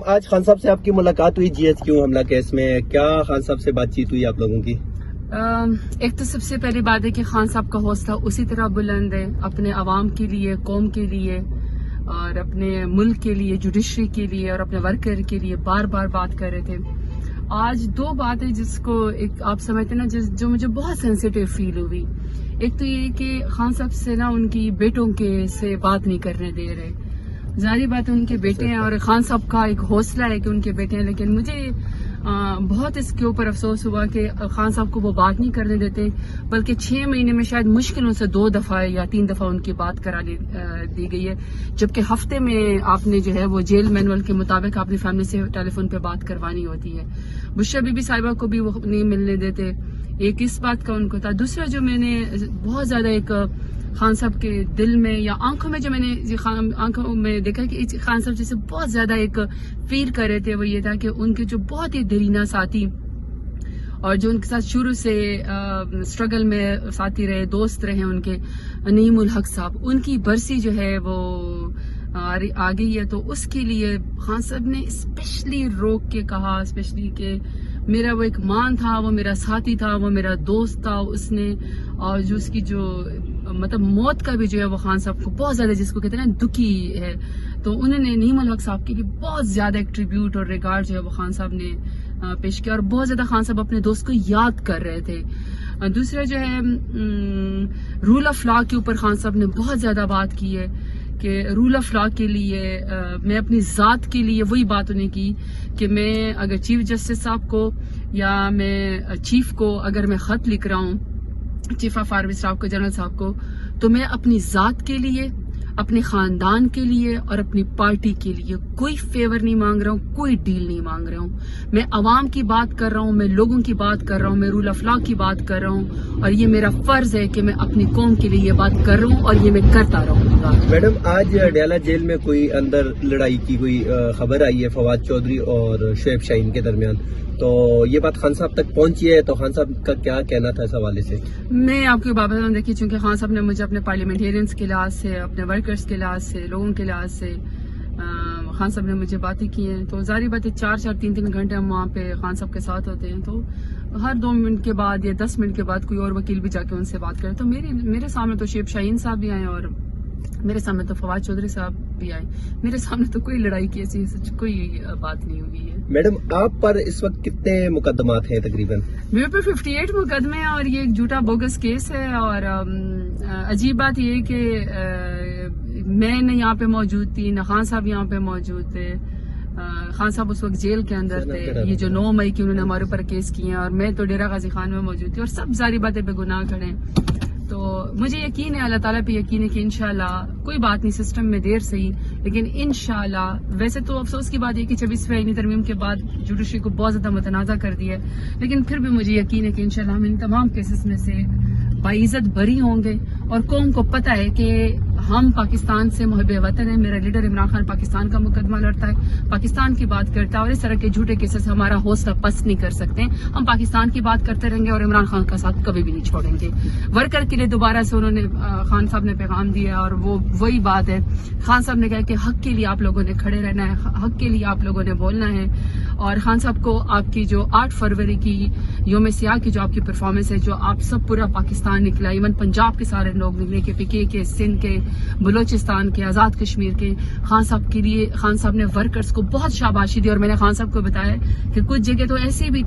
آج خان صاحب سے آپ کی ملاقات ہوئی GHQ حملہ کیس میں، کیا خان صاحب سے بات چیت ہوئی آپ لوگوں کی؟ ایک تو سب سے پہلی بات ہے کہ خان صاحب کا حوصلہ اسی طرح بلند ہے، اپنے عوام کے لیے، قوم کے لیے اور اپنے ملک کے لیے، جوڈیشری کے لیے اور اپنے ورکر کے لیے بار بار بات کر رہے تھے۔ آج دو باتیں جس کو ایک آپ سمجھتے نا جو مجھے بہت سینسیٹیو فیل ہوئی، ایک تو یہ کہ خان صاحب سے نا ان کی بیٹوں کے سے بات نہیں کرنے دے رہے۔ ظاہری بات ہے ان کے بیٹے ہیں اور خان صاحب کا ایک حوصلہ ہے کہ ان کے بیٹے ہیں، لیکن مجھے بہت اس کے اوپر افسوس ہوا کہ خان صاحب کو وہ بات نہیں کرنے دیتے، بلکہ 6 مہینے میں شاید مشکل سے 2 دفعہ یا 3 دفعہ ان کی بات کرا دی گئی ہے، جبکہ ہفتے میں آپ نے جو ہے وہ جیل مینول کے مطابق اپنی فیملی سے ٹیلی فون پہ بات کروانی ہوتی ہے۔ بشرا بی بی صاحبہ کو بھی وہ نہیں ملنے دیتے، ایک اس بات کا ان کو تھا۔ دوسرا جو میں نے بہت زیادہ ایک خان صاحب کے دل میں یا آنکھوں میں جو میں نے آنکھوں میں دیکھا کہ خان صاحب جیسے بہت زیادہ ایک فیل کر رہے تھے، وہ یہ تھا کہ ان کے جو بہت ہی دیرینہ ساتھی اور جو ان کے ساتھ شروع سے اسٹرگل میں ساتھی رہے، دوست رہے ان کے، نعیم الحق صاحب، ان کی برسی جو ہے وہ آ گئی ہے۔ تو اس کے لیے خان صاحب نے اسپیشلی روک کے کہا، اسپیشلی کہ میرا وہ ایک مان تھا، وہ میرا ساتھی تھا، وہ میرا دوست تھا، اس نے اور جو اس کی جو مطلب موت کا بھی جو ہے وہ خان صاحب کو بہت زیادہ جس کو کہتے ہیں نا دکھی ہے، تو انہوں نے نعیم الحق صاحب کے لیے بہت زیادہ ایک ٹریبیوٹ اور ریگارڈ جو ہے وہ خان صاحب نے پیش کیا اور بہت زیادہ خان صاحب اپنے دوست کو یاد کر رہے تھے۔ دوسرا جو ہے رول آف لا کے اوپر خان صاحب نے بہت زیادہ بات کی ہے کہ رول آف لا کے لیے میں اپنی ذات کے لیے وہی بات انہیں کی کہ میں اگر چیف جسٹس صاحب کو یا میں چیف کو اگر میں خط لکھ رہا ہوں، چیف آف آرمی صاحب کو، جنرل صاحب کو، تو میں اپنی ذات کے لیے، اپنے خاندان کے لیے اور اپنی پارٹی کے لیے کوئی فیور نہیں مانگ رہا ہوں، کوئی ڈیل نہیں مانگ رہا ہوں۔ میں عوام کی بات کر رہا ہوں، میں لوگوں کی بات کر رہا ہوں، میں رول آف لا کی بات کر رہا ہوں، اور یہ میرا فرض ہے کہ میں اپنی قوم کے لیے یہ بات کر رہا ہوں اور یہ میں کرتا رہوں گا۔ میڈم آج ڈیالہ جیل میں کوئی اندر لڑائی کی کوئی خبر آئی ہے فواد چودھری اور شعیب شاہین کے درمیان، تو یہ بات خان صاحب تک پہنچی ہے، تو خان صاحب کا کیا کہنا تھا اس حوالے سے؟ میں آپ کی بات بتاؤں، دیکھیے چونکہ خان صاحب نے مجھے اپنے پارلیمنٹیرینز کے لحاظ سے، اپنے ورکرز کے لحاظ سے، لوگوں کے لحاظ سے خان صاحب نے مجھے باتیں کی ہیں، تو ظاہری بات ہے 4-3 گھنٹے ہم وہاں پہ خان صاحب کے ساتھ ہوتے ہیں، تو ہر 2 منٹ کے بعد یا 10 منٹ کے بعد کوئی اور وکیل بھی جا کے ان سے بات کرے، تو میرے سامنے تو شعیب شاہین صاحب بھی آئے اور میرے سامنے تو فواد چودھری صاحب بھی آئے، میرے سامنے تو کوئی لڑائی کی ایسی کوئی بات نہیں ہوئی ہے۔ میڈم آپ پر اس وقت کتنے مقدمات ہیں تقریباً؟ میرے پر 58 مقدمے ہیں اور یہ ایک جھوٹا بوگس کیس ہے، اور عجیب بات یہ کہ میں نہ یہاں پہ موجود تھی، نہ خان صاحب یہاں پہ موجود تھے، خان صاحب اس وقت جیل کے اندر تھے، یہ جو 9 مئی کی انہوں نے ہمارے اوپر کیس کیے ہیں، اور میں تو ڈیرہ غازی خان میں موجود تھی، اور سب ساری باتیں بے گناہ کھڑے ہیں۔ تو مجھے یقین ہے، اللہ تعالیٰ پہ یقین ہے کہ انشاءاللہ کوئی بات نہیں، سسٹم میں دیر صحیح لیکن انشاءاللہ۔ ویسے تو افسوس کی بات یہ کہ 26ویں آئینی ترمیم کے بعد جوڈیشری کو بہت زیادہ متنازع کر دیا ہے، لیکن پھر بھی مجھے یقین ہے کہ انشاءاللہ ہم ان تمام کیسز میں سے باعزت بری ہوں گے، اور قوم کو پتہ ہے کہ ہم پاکستان سے محب وطن ہیں، میرا لیڈر عمران خان پاکستان کا مقدمہ لڑتا ہے، پاکستان کی بات کرتا ہے، اور اس طرح کے جھوٹے کیسز ہمارا حوصلہ پست نہیں کر سکتے۔ ہم پاکستان کی بات کرتے رہیں گے اور عمران خان کا ساتھ کبھی بھی نہیں چھوڑیں گے۔ ورکر کے لیے دوبارہ سے انہوں نے خان صاحب نے پیغام دیا، اور وہ وہی بات ہے، خان صاحب نے کہا کہ حق کے لیے آپ لوگوں نے کھڑے رہنا ہے، حق کے لیے آپ لوگوں نے بولنا ہے، اور خان صاحب کو آپ کی جو 8 فروری کی یوم سیاہ کی جو آپ کی پرفارمنس ہے، جو آپ سب پورا پاکستان نکلا، ایون پنجاب کے سارے لوگ نکلے، کہ PK کے، سندھ کے، بلوچستان کے، آزاد کشمیر کے، خان صاحب کے لیے خان صاحب نے ورکرز کو بہت شاباشی دی، اور میں نے خان صاحب کو بتایا کہ کچھ جگہ تو ایسے بھی